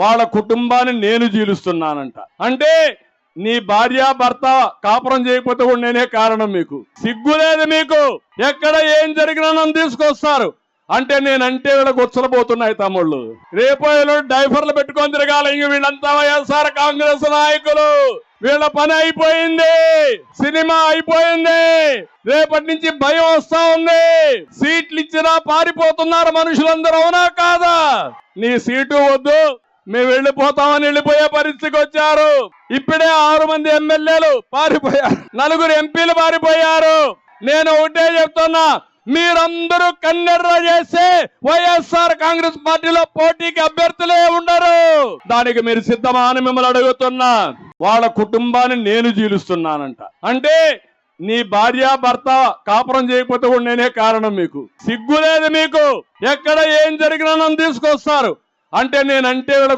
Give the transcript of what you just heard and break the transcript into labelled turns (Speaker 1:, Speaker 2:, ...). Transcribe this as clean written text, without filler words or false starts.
Speaker 1: వాళ్ళ కుటుంబాన్ని నేను జీలుస్తున్నానంట. అంటే నీ భార్య భర్త కాపురం చేయకపోతే కూడా నేనే కారణం. మీకు సిగ్గు లేదు. మీకు ఎక్కడ ఏం జరిగినా నన్ను తీసుకొస్తారు. అంటే నేనంటే వీళ్ళ గుచ్చలపోతున్నాయి తమ్ముళ్ళు. రేపో డైఫర్లు పెట్టుకొని తిరగాలి. ఇంక వీళ్ళంతా వైఎస్ఆర్ కాంగ్రెస్ నాయకులు. వీళ్ళ పని అయిపోయింది. సినిమా అయిపోయింది. రేపటి నుంచి భయం వస్తా ఉంది. సీట్లు ఇచ్చినా పారిపోతున్నారు మనుషులందరూ. అవునా కాదా? నీ సీటు వద్దు, మేము వెళ్ళిపోతామని వెళ్ళిపోయే పరిస్థితికి వచ్చారు. ఇప్పుడే 6 మంది ఎమ్మెల్యేలు పారిపోయారు, 4 ఎంపీలు పారిపోయారు. నేను ఒకటే చెప్తున్నా, మీరందరూ కన్నెర్ర చేస్తే వైఎస్ఆర్ కాంగ్రెస్ పార్టీలో పోటీకి అభ్యర్థులే ఉండరు. దానికి మీరు సిద్ధమా అని మిమ్మల్ని అడుగుతున్నా. వాళ్ళ కుటుంబాన్ని నేను జీలుస్తున్నానంట. అంటే నీ భార్య భర్త కాపురం చేయకపోతే కూడా నేనే కారణం. మీకు సిగ్గు లేదు. మీకు ఎక్కడ ఏం జరిగినా నన్ను తీసుకొస్తారు. అంటే నేనంటే వీళ్ళ